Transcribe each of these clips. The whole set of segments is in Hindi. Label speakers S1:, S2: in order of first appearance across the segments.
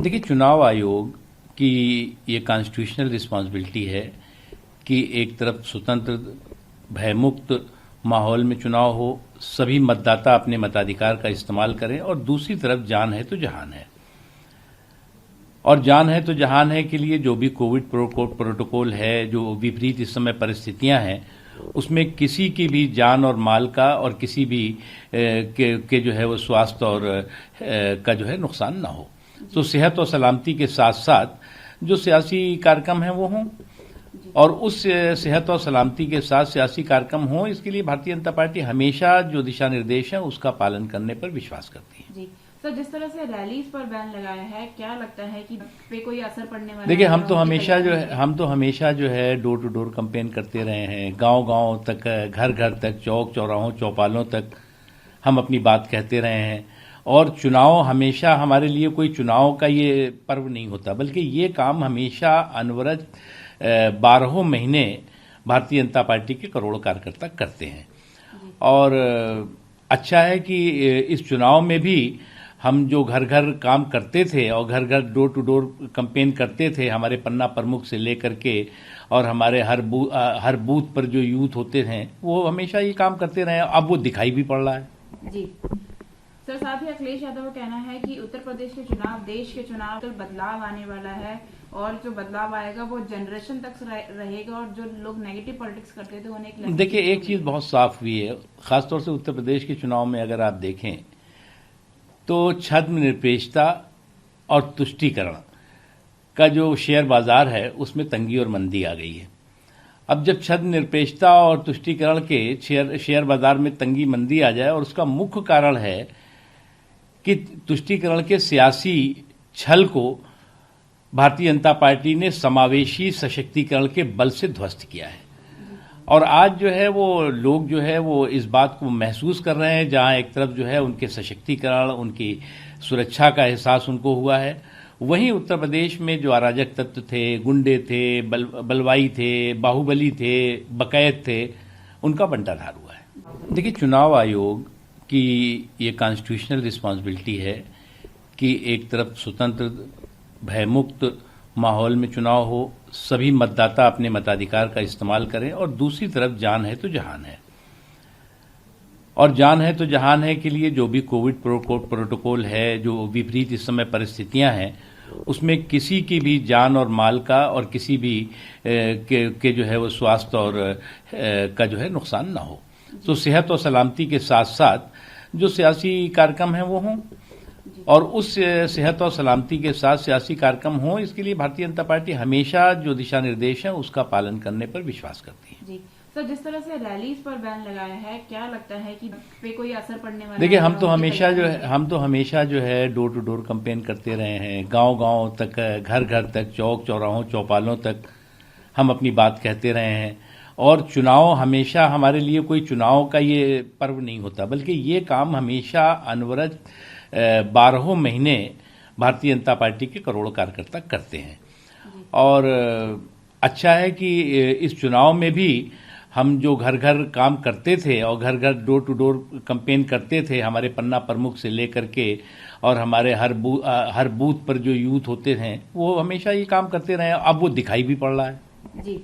S1: देखिए, चुनाव आयोग की ये कॉन्स्टिट्यूशनल रिस्पॉन्सिबिलिटी है कि एक तरफ स्वतंत्र भयमुक्त माहौल में चुनाव हो, सभी मतदाता अपने मताधिकार का इस्तेमाल करें, और दूसरी तरफ जान है तो जहान है। और जान है तो जहान है के लिए जो भी कोविड प्रोटोकॉल है, जो विपरीत इस समय परिस्थितियां हैं, उसमें किसी की भी जान और माल का और किसी भी के जो है वो स्वास्थ्य और का जो है नुकसान ना हो। तो सेहत और सलामती के साथ साथ जो सियासी कार्यक्रम हैं वो हों, और उस सेहत और सलामती के साथ सियासी कार्यक्रम हों, इसके लिए भारतीय जनता पार्टी हमेशा जो दिशा निर्देश हैं उसका पालन करने पर विश्वास करती है।
S2: जी सर, जिस तरह से रैलीज पर बैन लगाया है, क्या लगता है कि पे कोई असर पड़ने वाला है?
S1: देखिए, हम तो हमेशा जो है डोर टू डोर कैंपेन करते रहे हैं, गांव-गांव तक, घर घर तक, चौक चौराहों चौपालों तक हम अपनी बात कहते रहे हैं। और चुनाव हमेशा हमारे लिए कोई चुनाव का ये पर्व नहीं होता, बल्कि ये काम हमेशा अनवरत 12 महीने भारतीय जनता पार्टी के करोड़ों कार्यकर्ता करते हैं। और अच्छा है कि इस चुनाव में भी हम जो घर घर काम करते थे और घर घर डोर टू डोर कैंपेन करते थे, हमारे पन्ना प्रमुख से लेकर के और हमारे हर बूथ पर जो यूथ होते हैं, वो हमेशा ये काम करते रहे। अब वो दिखाई भी पड़ रहा है।
S2: जी सर, साथ ही अखिलेश यादव का कहना है कि उत्तर प्रदेश के चुनाव देश के चुनाव तो बदलाव आने वाला है, और जो बदलाव आएगा वो जनरेशन तक रहेगा, और जो लोग नेगेटिव पॉलिटिक्स करते थे उन्हें
S1: देखिए, एक चीज बहुत साफ हुई है, खासतौर से उत्तर प्रदेश के चुनाव में अगर आप देखें तो छद्म निरपेक्षता और तुष्टीकरण का जो शेयर बाजार है उसमें तंगी और मंदी आ गई है। अब जब छद्म निरपेक्षता और तुष्टीकरण के शेयर बाजार में तंगी मंदी आ जाए, और उसका मुख्य कारण है कि तुष्टीकरण के सियासी छल को भारतीय जनता पार्टी ने समावेशी सशक्तिकरण के बल से ध्वस्त किया है। और आज जो है वो लोग जो है वो इस बात को महसूस कर रहे हैं, जहां एक तरफ जो है उनके सशक्तिकरण, उनकी सुरक्षा का एहसास उनको हुआ है, वहीं उत्तर प्रदेश में जो अराजक तत्व थे, गुंडे थे, बलवाई थे, बाहुबली थे, बकैत थे, उनका बंटाधार हुआ है। देखिए, चुनाव आयोग की ये कॉन्स्टिट्यूशनल रिस्पॉन्सिबिलिटी है कि एक तरफ स्वतंत्र भयमुक्त माहौल में चुनाव हो, सभी मतदाता अपने मताधिकार का इस्तेमाल करें, और दूसरी तरफ जान है तो जहान है। और जान है तो जहान है के लिए जो भी कोविड प्रोटोकॉल है, जो विपरीत इस समय परिस्थितियां हैं, उसमें किसी की भी जान और माल का और किसी भी के जो है वो स्वास्थ्य और का जो है नुकसान ना हो। तो सेहत और सलामती के साथ साथ जो सियासी कार्यक्रम हैं वो हों, और उस सेहत और सलामती के साथ सियासी कार्यक्रम हों, इसके लिए भारतीय जनता पार्टी हमेशा जो दिशा निर्देश हैं उसका पालन करने पर विश्वास करती है।
S2: जी सर, जिस तरह से रैलीज पर बैन लगाया है, क्या लगता है कि पे कोई असर पड़ने वाला है?
S1: देखिए, हम तो हमेशा जो है डोर टू डोर कैंपेन करते रहे हैं, गांव-गांव तक, घर घर तक, चौक चौराहों चौपालों तक हम अपनी बात कहते रहे हैं। और चुनाव हमेशा हमारे लिए कोई चुनाव का ये पर्व नहीं होता, बल्कि ये काम हमेशा अनवरत 12 महीने भारतीय जनता पार्टी के करोड़ों कार्यकर्ता करते हैं। और अच्छा है कि इस चुनाव में भी हम जो घर घर काम करते थे और घर घर डोर टू डोर कैंपेन करते थे, हमारे पन्ना प्रमुख से लेकर के और हमारे हर बूथ पर जो यूथ होते हैं, वो हमेशा ये काम करते रहे। अब वो दिखाई भी पड़ रहा है।
S2: जी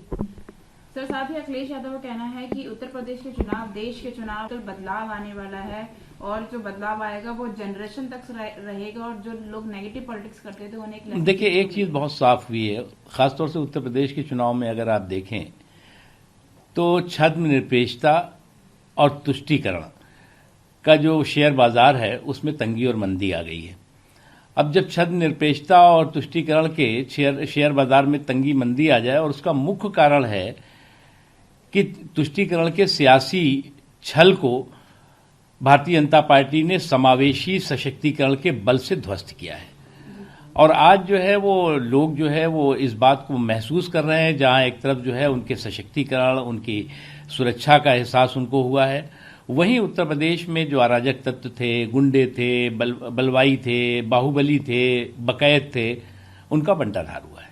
S2: सर, साथ ही अखिलेश यादव का कहना है कि उत्तर प्रदेश के चुनाव देश के चुनाव तो बदलाव आने वाला है, और जो बदलाव आएगा वो जनरेशन तक रहेगा, और जो लोग नेगेटिव पॉलिटिक्स करते थे उन्हें
S1: देखिए, एक चीज बहुत साफ हुई है, खासतौर से उत्तर प्रदेश के चुनाव में अगर आप देखें तो छद्म निरपेक्षता और तुष्टीकरण का जो शेयर बाजार है उसमें तंगी और मंदी आ गई है। अब जब छद्म निरपेक्षता और तुष्टीकरण के शेयर बाजार में तंगी मंदी आ जाए, और उसका मुख्य कारण है कि तुष्टीकरण के सियासी छल को भारतीय जनता पार्टी ने समावेशी सशक्तिकरण के बल से ध्वस्त किया है। और आज जो है वो लोग जो है वो इस बात को महसूस कर रहे हैं, जहां एक तरफ जो है उनके सशक्तिकरण, उनकी सुरक्षा का एहसास उनको हुआ है, वहीं उत्तर प्रदेश में जो अराजक तत्व थे, गुंडे थे, बलवाई थे, बाहुबली थे, बकैत थे, उनका बंटाधार हुआ है।